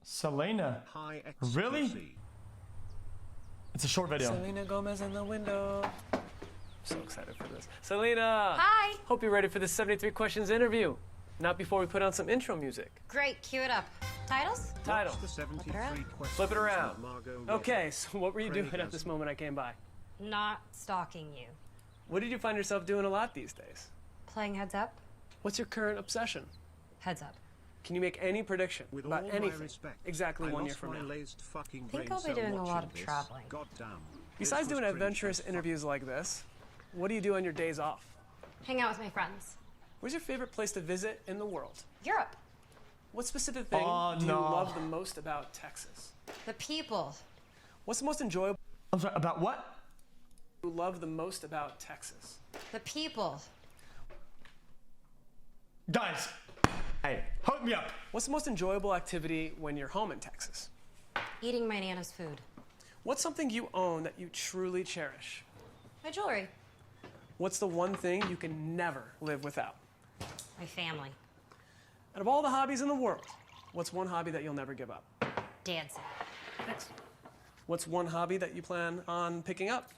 Selena. Hi, XQC. Really? It's a short video. Selena Gomez in the window. I'm so excited for this. Selena! Hi! Hope you're ready for this 73 questions interview. Not before we put on some intro music. Great, cue it up. Titles? Title. The 73 questions Flip it around. about Margot Robbie. Okay, so what were you doing at this moment I came by? Not stalking you. What did you find yourself doing a lot these days? Playing heads up? What's your current obsession? Heads up. Can you make any prediction With about all anything my respect, exactly I 1 year lost from my now? laced fucking I think brain I'll be cell doing a lot watching of this. traveling. Goddamn. Besides This was doing cringe adventurous as fuck. interviews like this, what do you do on your days off? Hang out with my friends. Where's your favorite place to visit in the world? Europe. What specific thing do you love the most about Texas? The people. What's the most enjoyable I'm sorry, about what? you love the most about Texas? The people. Guys, hey, hook me up. What's the most enjoyable activity when you're home in Texas? Eating my Nana's food. What's something you own that you truly cherish? My jewelry. What's the one thing you can never live without? My family. Out of all the hobbies in the world, what's one hobby that you'll never give up? Dancing. Next. What's one hobby that you plan on picking up?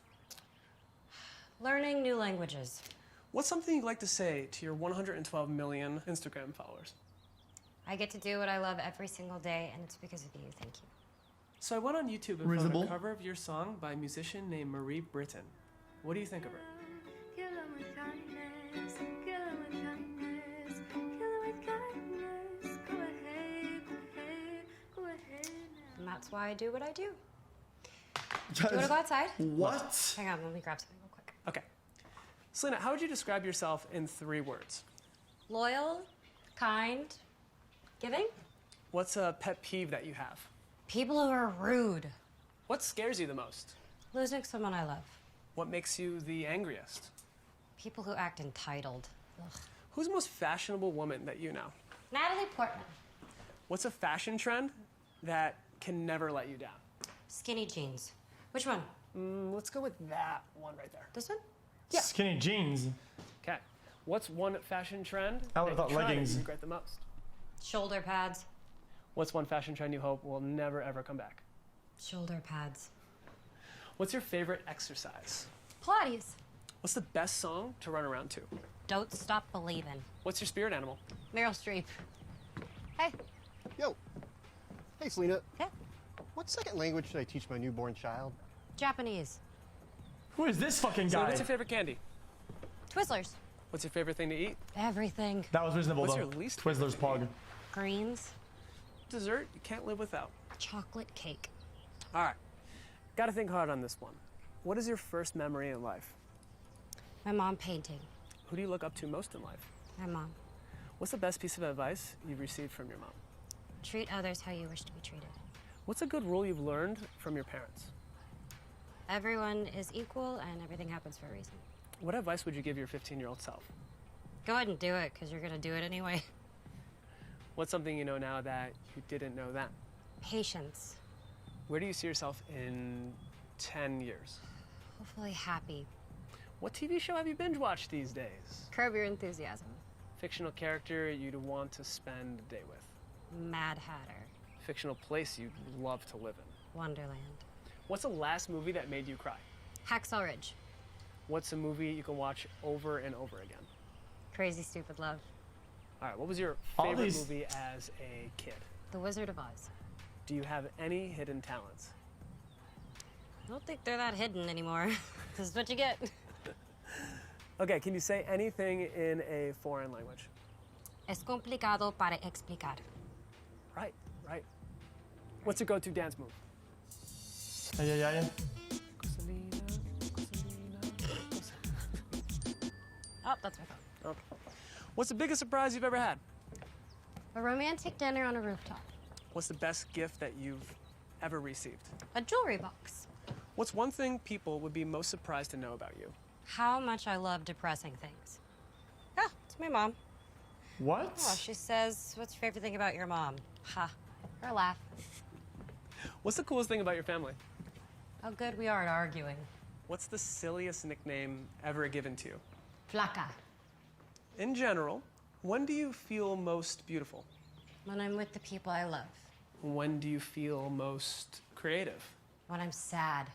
Learning new languages. What's something you'd like to say to your 112 million Instagram followers? I get to do what I love every single day, and it's because of you. Thank you. So I went on YouTube and found Reasonable. a cover of your song by a musician named Marie Britton. What do you think of her? Kill 'em with kindness, kill 'em with kindness, kill 'em with kindness. Go ahead, go ahead now. And that's why I do what I do. Do you want to go outside? What? Hang on, let me grab something real quick. Okay. Selena, how would you describe yourself in 3 words? Loyal, kind, giving. What's a pet peeve that you have? People who are rude. What scares you the most? Losing someone I love. What makes you the angriest? People who act entitled. Ugh. Who's the most fashionable woman that you know? Natalie Portman. What's a fashion trend that can never let you down? Skinny jeans. Which one? Let's go with that one right there. This one? Yeah. Skinny jeans. Okay. What's one fashion trend I would've that thought you tried and leggings. you regret the most? Shoulder pads. What's one fashion trend you hope will never ever come back? Shoulder pads. What's your favorite exercise? Pilates. What's the best song to run around to? Don't stop believing. What's your spirit animal? Meryl Streep. Hey. Yo. Hey, Selena. Yeah. What second language should I teach my newborn child? Japanese. Who is this fucking So guy? what's your favorite candy? Twizzlers. What's your favorite thing to eat? Everything. That was reasonable What's though. your least Twizzlers favorite pog. Greens. Dessert you can't live without. Chocolate cake. All right. Got to think hard on this one. What is your first memory in life? My mom painting. Who do you look up to most in life? My mom. What's the best piece of advice you've received from your mom? Treat others how you wish to be treated. What's a good rule you've learned from your parents? Everyone is equal and everything happens for a reason. What advice would you give your 15-year-old self? Go ahead and do it, because you're going to do it anyway. What's something you know now that you didn't know then? Patience. Where do you see yourself in 10 years? Hopefully happy. What TV show have you binge watched these days? Curb your enthusiasm. Fictional character you'd want to spend a day with? Mad Hatter. Fictional place you'd love to live in? Wonderland. What's the last movie that made you cry? Hacksaw Ridge. What's a movie you can watch over and over again? Crazy Stupid Love. All right, what was your All favorite these- movie as a kid? The Wizard of Oz. Do you have any hidden talents? I don't think they're that hidden anymore. This is what you get. Okay, can you say anything in a foreign language? Es complicado para explicar. Right, right. What's your go-to dance move? Yeah. Oh, that's my phone. Okay. What's the biggest surprise you've ever had? A romantic dinner on a rooftop. What's the best gift that you've ever received? A jewelry box. What's one thing people would be most surprised to know about you? How much I love depressing things. Oh, it's my mom. What? Oh, she says, what's your favorite thing about your mom? Ha. Her laugh. What's the coolest thing about your family? How good we are at arguing. What's the silliest nickname ever given to you? Flaca. In general, when do you feel most beautiful? When I'm with the people I love. When do you feel most creative? When I'm sad.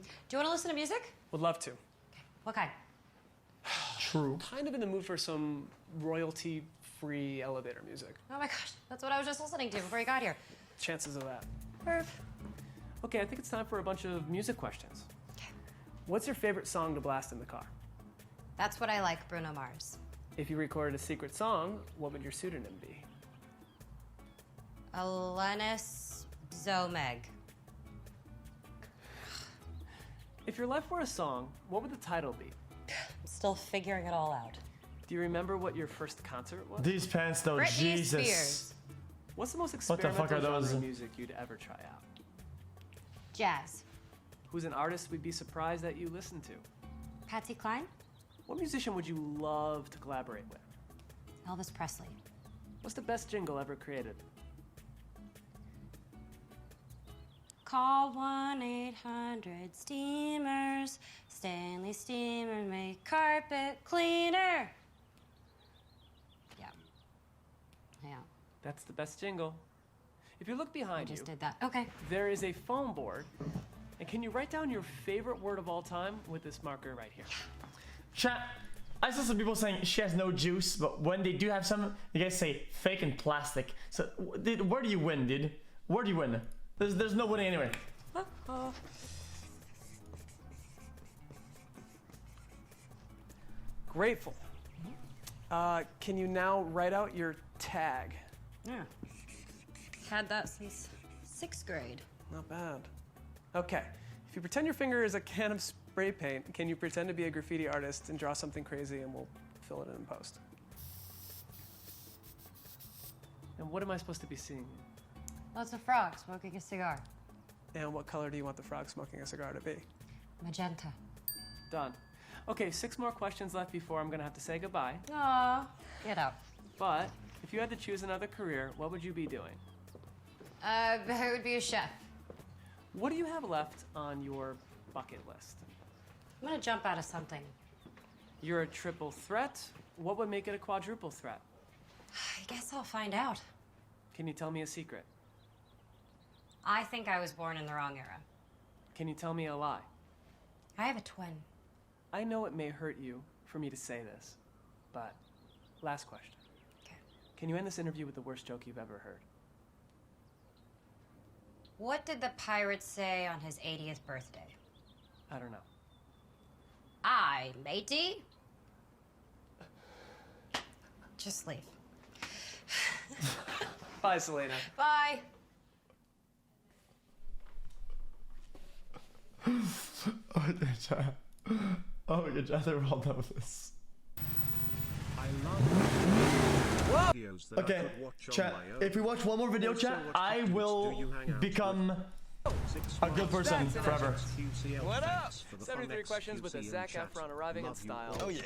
Do you want to listen to music? Would love to. What kind? True. Kind of in the mood for some royalty-free elevator music. Oh my gosh, that's what I was just listening to before you got here. Chances of that. Perf. Okay, I think it's time for a bunch of music questions. What's your favorite song to blast in the car? That's what I like, Bruno Mars. If you recorded a secret song, what would your pseudonym be? Alanis Zomeg. If your life were a song, what would the title be? I'm still figuring it all out. Do you remember what your first concert was? These pants though, Britney Jesus. Spears. What's the most What the experimental fuck are genre those? of music you'd ever try out? Jazz. Who's an artist we'd be surprised that you listen to? Patsy Cline. What musician would you love to collaborate with? Elvis Presley. What's the best jingle ever created? Call 1-800-STEAMERS. Stanley Steamer make carpet cleaner. Yeah. Yeah. That's the best jingle. If you look I behind you, just did that. Okay. there is a foam board. And can you write down your favorite word of all time with this marker right here? Chat. I saw some people saying she has no juice, but when they do have some, you guys say fake and plastic. So, where do you win, dude? Where do you win? There's no winning anyway. Grateful. Can you now write out your tag? Yeah. Had that since 6th grade. Not bad. Okay. If you pretend your finger is a can of spray paint, can you pretend to be a graffiti artist and draw something crazy and we'll fill it in post? And what am I supposed to be seeing? Lots of frogs smoking a cigar. And what color do you want the frog smoking a cigar to be? Magenta. Done. Okay, 6 more questions left before I'm gonna have to say goodbye. Aw. Get out. But if you had to choose another career, what would you be doing? I would be a chef. What do you have left on your bucket list? I'm gonna jump out of something. You're a triple threat. What would make it a quadruple threat? I guess I'll find out. Can you tell me a secret? I think I was born in the wrong era. Can you tell me a lie? I have a twin. I know it may hurt you for me to say this, but last question. Okay. Can you end this interview with the worst joke you've ever heard? What did the pirate say on his 80th birthday? I don't know. Aye, matey. Just leave. Bye, Selena. Bye. Oh my god, chat, they're all done with this. Videos that I Okay, could watch on chat, my own. if we watch one more video, Also, chat, what I cartoons will do you hang out become a good person forever. What up? For the 73 fun questions with a XQC Zac chat. Efron arriving in Love you style. all. Oh yeah.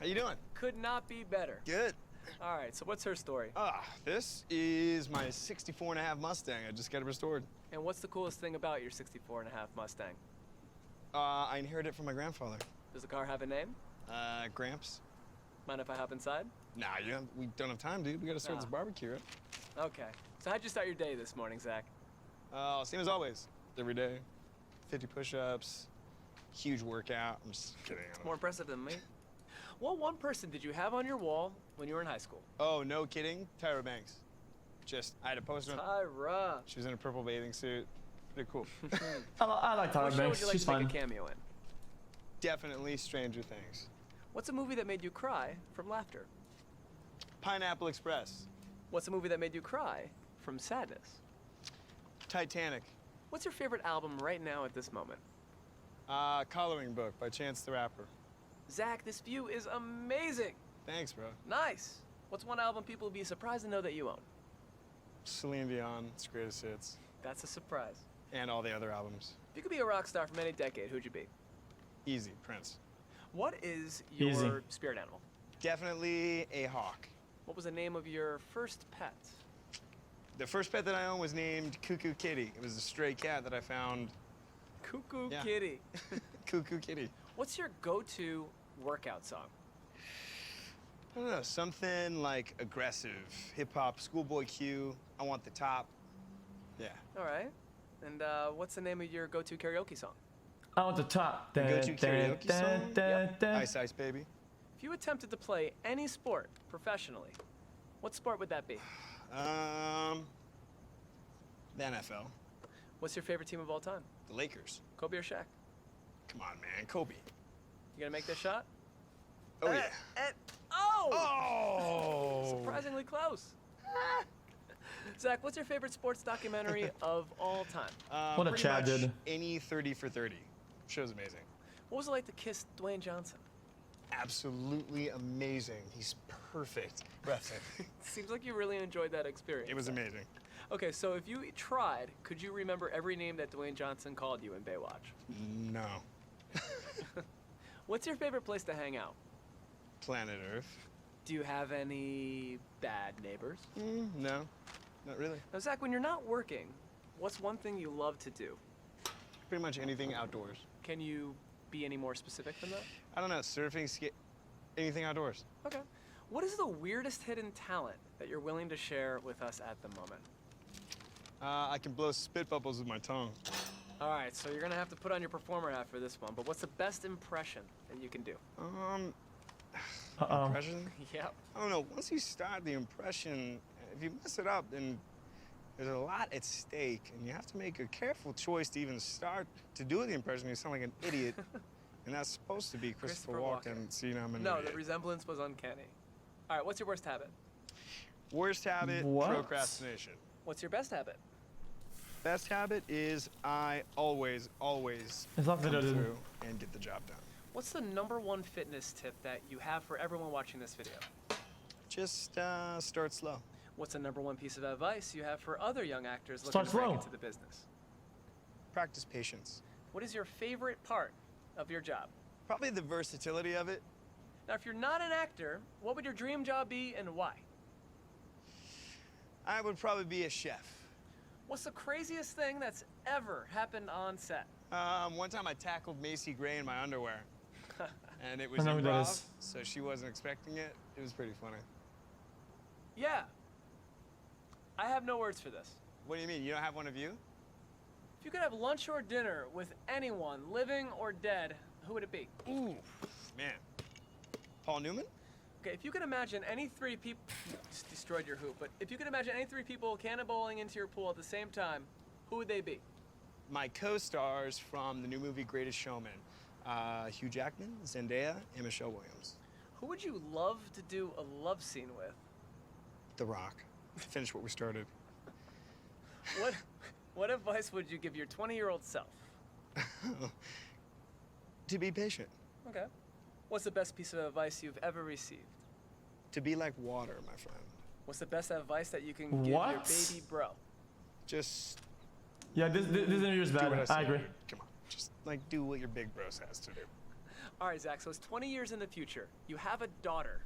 How you doing? Could not be better. Good. All right, so what's her story? This is my 64.5 Mustang. I just got it restored. And what's the coolest thing about your 64.5 Mustang? I inherited it from my grandfather. Does the car have a name? Gramps. Mind if I hop inside? Nah, we don't have time, dude. We gotta start this barbecue, right? Okay. So how'd you start your day this morning, Zach? Same as always. Every day. 50 push-ups. Huge workout. I'm just kidding. I don't More impressive than me. What one person did you have on your wall when you were in high school? Oh, no kidding. Tyra Banks. I had a poster. Tyra. She was in a purple bathing suit. Pretty cool. I like Tyra What show would Banks, you like she's to make fun. a cameo in? Definitely Stranger Things. What's a movie that made you cry from laughter? Pineapple Express. What's a movie that made you cry from sadness? Titanic. What's your favorite album right now at this moment? Coloring Book by Chance the Rapper. Zach, this view is amazing. Thanks, bro. Nice. What's one album people would be surprised to know that you own? Celine Dion, its greatest hits. That's a surprise. And all the other albums. If you could be a rock star from any decade, who'd you be? Easy, Prince. What is your Easy. spirit animal? Definitely a hawk. What was the name of your first pet? The first pet that I owned was named Cuckoo Kitty. It was a stray cat that I found. Cuckoo Yeah. Kitty. Cuckoo Kitty. What's your go-to workout song? I don't know, something like aggressive. Hip hop, Schoolboy Q, I Want the Top. Yeah. All right. And what's the name of your go-to karaoke song? I want the top. The go-to karaoke song? Yep. Ice Ice Baby. If you attempted to play any sport professionally, what sport would that be? The NFL. What's your favorite team of all time? The Lakers. Kobe or Shaq? Come on, man. Kobe. You gonna make this shot? Oh, yeah. Oh! Oh! Surprisingly close. Zach, what's your favorite sports documentary of all time? What a Pretty Chad much did. Any 30 for 30. Show's amazing. What was it like to kiss Dwayne Johnson? Absolutely amazing. He's perfect. Breathtaking. Seems like you really enjoyed that experience. It was amazing. Okay, so if you tried, could you remember every name that Dwayne Johnson called you in Baywatch? No. What's your favorite place to hang out? Planet Earth. Do you have any bad neighbors? No. Not really. Now, Zach, when you're not working, what's one thing you love to do? Pretty much anything outdoors. Can you be any more specific than that? I don't know. Surfing, anything outdoors. Okay. What is the weirdest hidden talent that you're willing to share with us at the moment? I can blow spit bubbles with my tongue. All right, so you're gonna have to put on your performer hat for this one, but what's the best impression that you can do? Uh-oh. Impression? Yep. I don't know. Once you start the impression, if you mess it up, then there's a lot at stake, and you have to make a careful choice to even start to do the impression. You sound like an idiot, and that's supposed to be Christopher Walken. See, now I'm an No, idiot. the resemblance was uncanny. All right, what's your worst habit? Worst habit, What? procrastination. What's your best habit? Best habit is I always It's not come video, dude. through and get the job done. What's the #1 fitness tip that you have for everyone watching this video? Just start slow. What's the #1 piece of advice you have for other young actors looking Start to break slow. into the business? Practice patience. What is your favorite part of your job? Probably the versatility of it. Now, if you're not an actor, what would your dream job be and why? I would probably be a chef. What's the craziest thing that's ever happened on set? One time I tackled Macy Gray in my underwear. And it was I know who that improv, is. so she wasn't expecting it. It was pretty funny. Yeah. I have no words for this. What do you mean? You don't have one of you? If you could have lunch or dinner with anyone, living or dead, who would it be? Ooh, man. Paul Newman? Okay, if you could imagine any 3 people, just destroyed your hoop, but if you could imagine any 3 people cannonballing into your pool at the same time, who would they be? My co-stars from the new movie Greatest Showman. Hugh Jackman, Zendaya, and Michelle Williams. Who would you love to do a love scene with? The Rock. Finish what we started. What advice would you give your 20-year-old self? To be patient. Okay. What's the best piece of advice you've ever received? To be like water, my friend. What's the best advice that you can give your What? baby bro? Just Yeah, this interview is do bad. what I say. I agree. dude. Come on. Just like do what your big bro says to do. All right, Zach, so it's 20 years in the future. You have a daughter.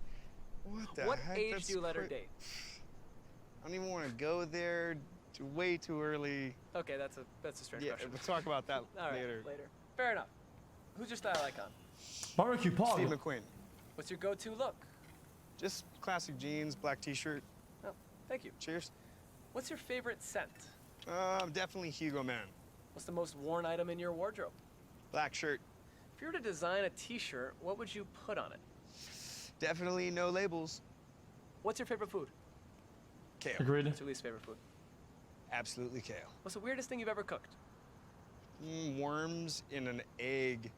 What the What heck? age That's do you let her cra- date? I don't even want to go there. Way too early. Okay, that's a strange Yeah, question. we'll talk about that All right, later. Fair enough. Who's your style icon? Barbecue Steve Pog. McQueen. What's your go-to look? Just classic jeans, black t-shirt. Oh, thank you. Cheers. What's your favorite scent? Definitely Hugo Man. What's the most worn item in your wardrobe? Black shirt. If you were to design a t-shirt, what would you put on it? Definitely no labels. What's your favorite food? Kale. Agreed. What's your least favorite food? Absolutely kale. What's the weirdest thing you've ever cooked? Worms in an egg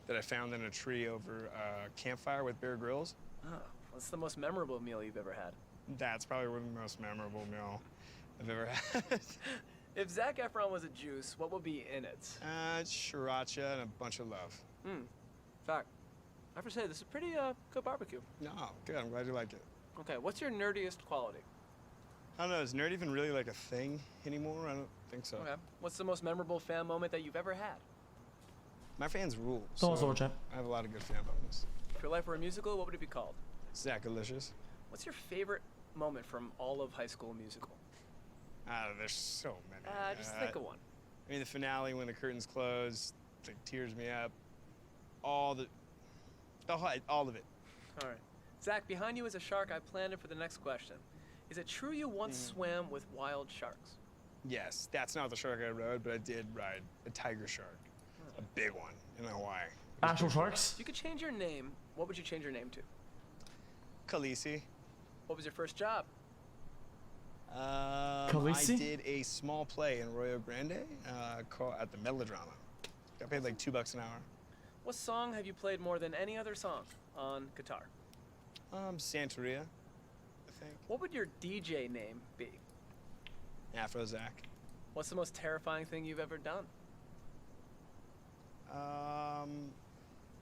that I found in a tree over a campfire with Bear Grylls. Oh, what's the most memorable meal you've ever had? That's probably one of the most memorable meal I've ever had. If Zac Efron was a juice, what would be in it? Sriracha and a bunch of love. In fact, I have to say, this is pretty good barbecue. No, good. I'm glad you like it. Okay, what's your nerdiest quality? I don't know. Is nerd even really like a thing anymore? I don't think so. Okay. What's the most memorable fan moment that you've ever had? My fans rule. It's also a champ. I have a lot of good fan moments. If your life were a musical, what would it be called? Zac-alicious. What's your favorite moment from all of High School Musical? There's so many. Just think of one. I mean, the finale when the curtains close, like, tears me up. All of it. All right. Zach, behind you is a shark. I planned it for the next question. Is it true you once swam with wild sharks? Yes, that's not the shark I rode, but I did ride a tiger shark. A big one in Hawaii. Actual sharks? If you could change your name, what would you change your name to? Khaleesi. What was your first job? I Khaleesi? did a small play in Arroyo Grande at the Melodrama. Got paid like $2 an hour. What song have you played more than any other song on guitar? Santeria, I think. What would your DJ name be? Afro Zac. What's the most terrifying thing you've ever done?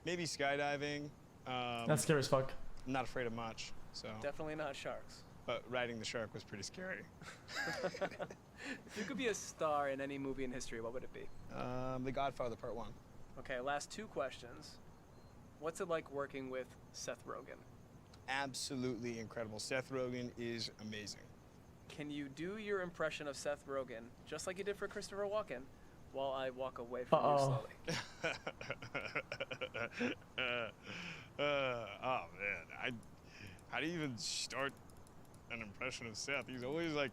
Maybe skydiving. That's scary as fuck. I'm not afraid of much, so. Definitely not sharks. But riding the shark was pretty scary. If you could be a star in any movie in history, what would it be? The Godfather Part 1. Okay, last 2 questions. What's it like working with Seth Rogen? Absolutely incredible. Seth Rogen is amazing. Can you do your impression of Seth Rogen, just like you did for Christopher Walken, while I walk away from you slowly? Oh man, how do you even start an impression of Seth? He's always like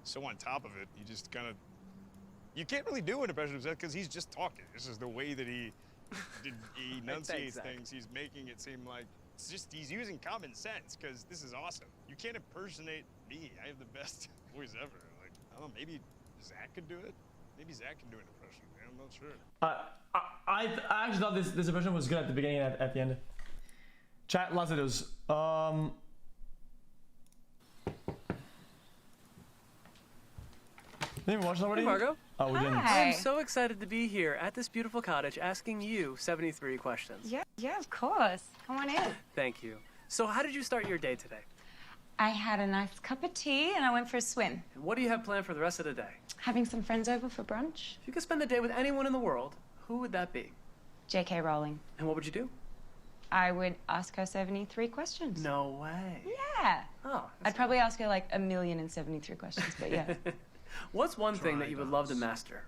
so on top of it. You just kind of, you can't really do an impression of Seth because he's just talking. This is the way that he enunciates things. He's making it seem like it's just he's using common sense because this is awesome. You can't impersonate me. I have the best voice ever. Like I don't know, maybe Zach could do it. Maybe Zach can do an impression. I'm not sure. I actually thought this impression was good at the beginning and at the end. Chat, Lazaros. Didn't we watch it already? Hey, Margot. Oh, we didn't. I'm so excited to be here at this beautiful cottage asking you 73 questions. Yeah, of course. Come on in. Thank you. So how did you start your day today? I had a nice cup of tea and I went for a swim. And what do you have planned for the rest of the day? Having some friends over for brunch. If you could spend the day with anyone in the world, who would that be? J.K. Rowling. And what would you do? I would ask her 73 questions. No way. Yeah. Oh. I'd probably ask her like 1,073 questions, but yeah. What's one thing that you would love to master?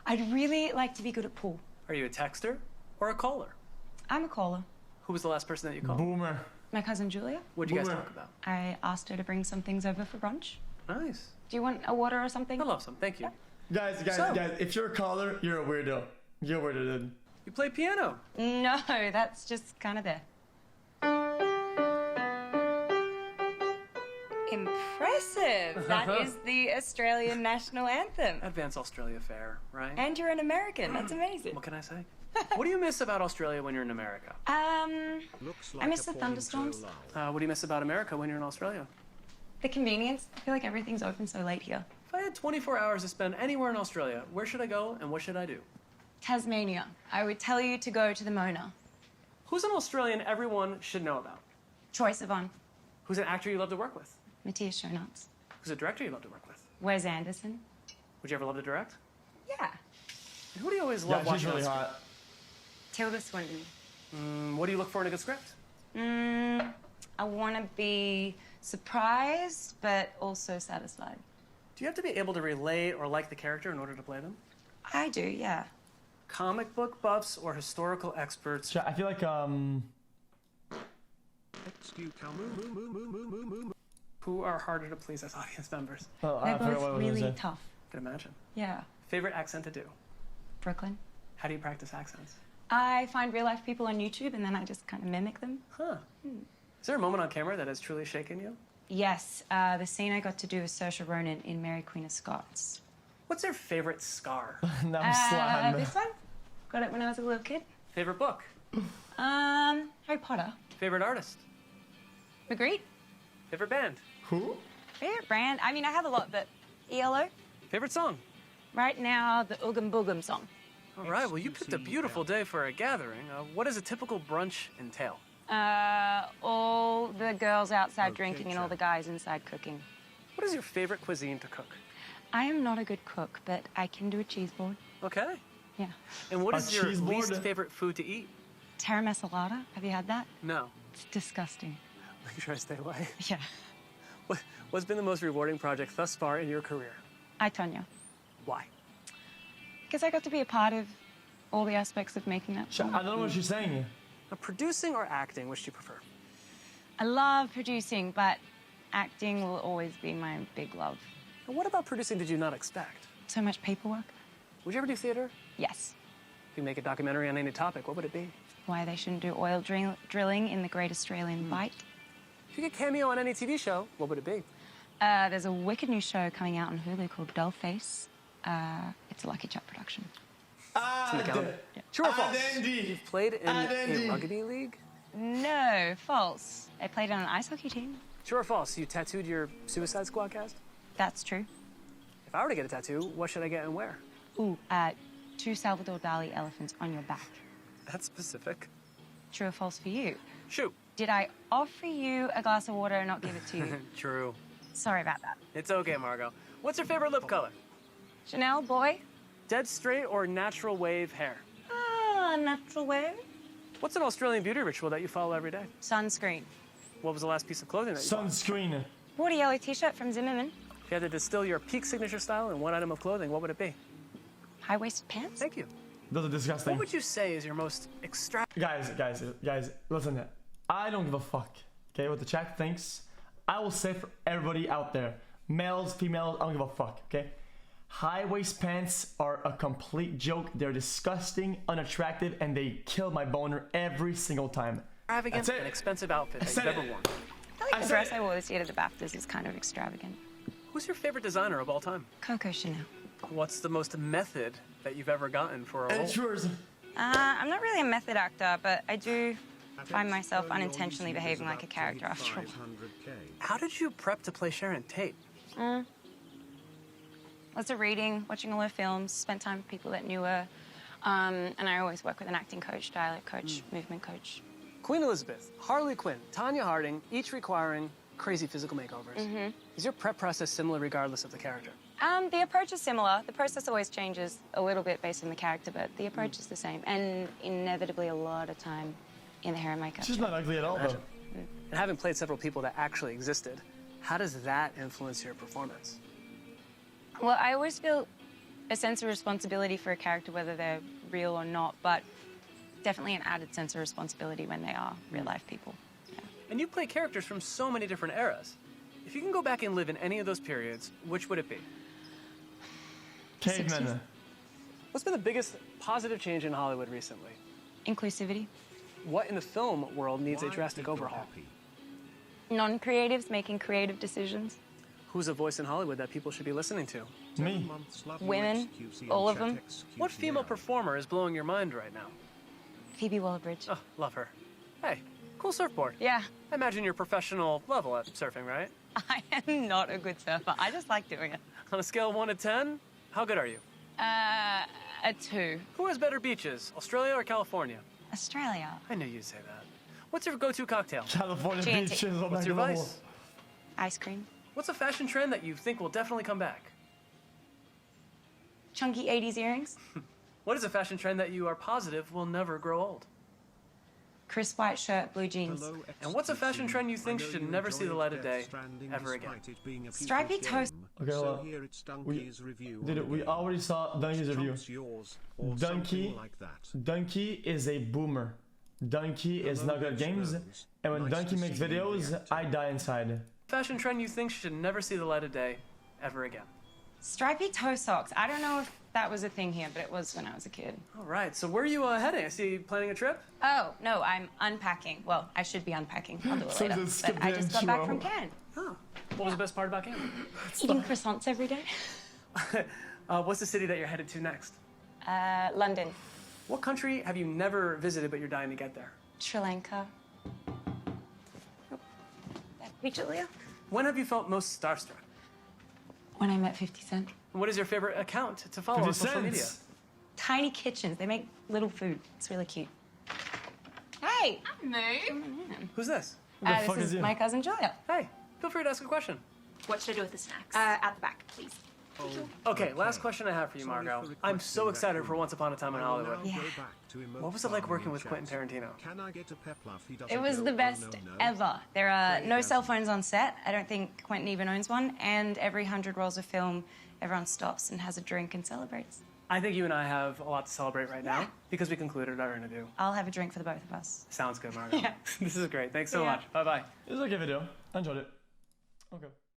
I'd really like to be good at pool. Are you a texter or a caller? I'm a caller. Who was the last person that you called? Boomer. My cousin Julia. What'd you guys Boomer. talk about? I asked her to bring some things over for brunch. Nice. Do you want a water or something? I love some. Thank you. Guys, if you're a caller, you're a weirdo. You're a weirdo, dude. You play piano. No, that's just kind of there. Impressive. That is the Australian national anthem. Advance Australia Fair, right? And you're an American. That's amazing. What can I say? What do you miss about Australia when you're in America? Looks I like miss a the thunderstorms. What do you miss about America when you're in Australia? The convenience. I feel like everything's open so late here. If I had 24 hours to spend anywhere in Australia, where should I go and what should I do? Tasmania. I would tell you to go to the Mona. Who's an Australian everyone should know about? Troye Sivan. Who's an actor you love to work with? Matthias Schoenaerts. Who's a director you love to work with? Wes Anderson. Would you ever love to direct? Yeah. And who do you always Yeah, love she's watching really on screen? hot. Tilda Swinton. What do you look for in a good script? I want to be surprised, but also satisfied. Do you have to be able to relate or like the character in order to play them? I do, yeah. Comic book buffs or historical experts? Chat, I feel like Who are harder to please as audience members? oh, I They're forgot what I both was gonna really say. tough. I can imagine. Yeah. Favorite accent to do? Brooklyn. How do you practice accents? I find real life people on YouTube and then I just kind of mimic them. Huh. Is there a moment on camera that has truly shaken you? Yes, the scene I got to do with Saoirse Ronan in Mary Queen of Scots. What's your favorite scar? Now slam. This one? Got it when I was a little kid. Favorite book? Harry Potter. Favorite artist? Magritte. Favorite band? Who? Favorite brand? I mean, I have a lot, but ELO. Favorite song? Right now, the Oogum Boogum song. All right, well, you picked a beautiful day for a gathering. What does a typical brunch entail? All the girls outside drinking and all the guys inside cooking. What is your favorite cuisine to cook? I am not a good cook, but I can do a cheese board. Okay. Yeah. And what A is your cheese board? least favorite food to eat? Teramasalata. Have you had that? No. It's disgusting. Make sure I stay away. Yeah. What's been the most rewarding project thus far in your career? I, Tonya. Why? Because I got to be a part of all the aspects of making that Chat, film. I don't know what she's saying. Now, producing or acting, which do you prefer? I love producing, but acting will always be my big love. And what about producing did you not expect? So much paperwork. Would you ever do theater? Yes. If you make a documentary on any topic, what would it be? Why they shouldn't do oil drilling in the Great Australian Bight. If you get cameo on any TV show, what would it be? There's a wicked new show coming out on Hulu called Dollface. It's a Lucky Chuck production. It's in the calendar. True or false? You've played in a rugby league? No, false. I played on an ice hockey team. True or false? You tattooed your Suicide Squad cast? That's true. If I were to get a tattoo, what should I get and where? Ooh, 2 Salvador Dali elephants on your back. That's specific. True or false for you? Shoot. Did I offer you a glass of water and not give it to you? True. Sorry about that. It's okay, Margot. What's your favorite lip color? Chanel, boy? Dead straight or natural wave hair? Natural wave. What's an Australian beauty ritual that you follow every day? Sunscreen. What was the last piece of clothing that you bought? Sunscreen. Bought a yellow t-shirt from Zimmerman. If you had to distill your peak signature style in one item of clothing, what would it be? High-waisted pants. Thank you. Those are disgusting. What would you say is your most extravagant? Guys, listen. I don't give a fuck, okay, what the chat thinks. I will say for everybody out there, males, females, I don't give a fuck, okay? High-waist pants are a complete joke. They're disgusting, unattractive, and they kill my boner every single time. Extravagant and expensive outfit that you've ever worn. I like the dress I wore this year to the BAFTAs is kind of extravagant. Who's your favorite designer of all time? Coco Chanel. What's the most method that you've ever gotten for a role? It's yours. I'm not really a method actor, but I do find myself unintentionally behaving like a character after a while. How did you prep to play Sharon Tate? Lots of reading, watching all her films, spent time with people that knew her. And I always work with an acting coach, dialect coach, movement coach. Queen Elizabeth, Harley Quinn, Tanya Harding, each requiring crazy physical makeovers. Is your prep process similar regardless of the character? The approach is similar. The process always changes a little bit based on the character, but the approach is the same. And inevitably a lot of time in the hair and makeup. She's not ugly at all, though. And having played several people that actually existed, how does that influence your performance? Well, I always feel a sense of responsibility for a character, whether they're real or not, but definitely an added sense of responsibility when they are real-life people. Yeah. And you play characters from so many different eras. If you can go back and live in any of those periods, which would it be? Cavemen. What's been the biggest positive change in Hollywood recently? Inclusivity. What in the film world needs a drastic overhaul? Non-creatives making creative decisions. Who's a voice in Hollywood that people should be listening to? Me. Women, all of them. What female performer is blowing your mind right now? Phoebe Waller-Bridge. Oh, love her. Hey, cool surfboard. Yeah. I imagine you're professional level at surfing, right? I am not a good surfer. I just like doing it. On a scale of 1 to 10, how good are you? A 2. Who has better beaches, Australia or California? Australia. I knew you'd say that. What's your go-to cocktail? California G&T. beaches. Oh What's your my vice? Ice cream. What's a fashion trend that you think will definitely come back? Chunky 80s earrings. What is a fashion trend that you are positive will never grow old? Crisp white shirt, blue jeans. And what's a fashion trend you think should never see the light of day ever again? Stripy toast. Okay, well, we already saw Donkey's review. Donkey is a boomer. Donkey is not good at games, and when Donkey makes videos, I die inside. Fashion trend you think should never see the light of day ever again? Stripy toe socks. I don't know if that was a thing here, but it was when I was a kid. All right, so where are you heading? I see you planning a trip? Oh, no, I'm unpacking. Well, I should be unpacking. I'll do it So later. just But skip I the just got back intro. from Cannes. Huh. What was the best part about Cannes? Eating croissants every day. What's the city that you're headed to next? London. What country have you never visited but you're dying to get there? Sri Lanka. Oh, that picture, Leo? When have you felt most starstruck? When I met 50 Cent. What is your favorite account to follow on social media? Tiny kitchens. They make little food. It's really cute. Hey! Who's this? fuck This is is you? my cousin Julia. Hey, feel free to ask a question. What should I do with the snacks? At the back, please. Okay, last question I have for you, Margot. I'm so excited for Once Upon a Time in Hollywood. Yeah. What was it like working with Quentin Tarantino? It was the best ever. There are no cell phones on set. I don't think Quentin even owns one. And every 100 rolls of film, everyone stops and has a drink and celebrates. I think you and I have a lot to celebrate right now because we concluded our interview. I'll have a drink for the both of us. Sounds good, Margot. Yeah. This is great. Thanks so Yeah. much. Bye-bye. It was a good video. I enjoyed it. Okay.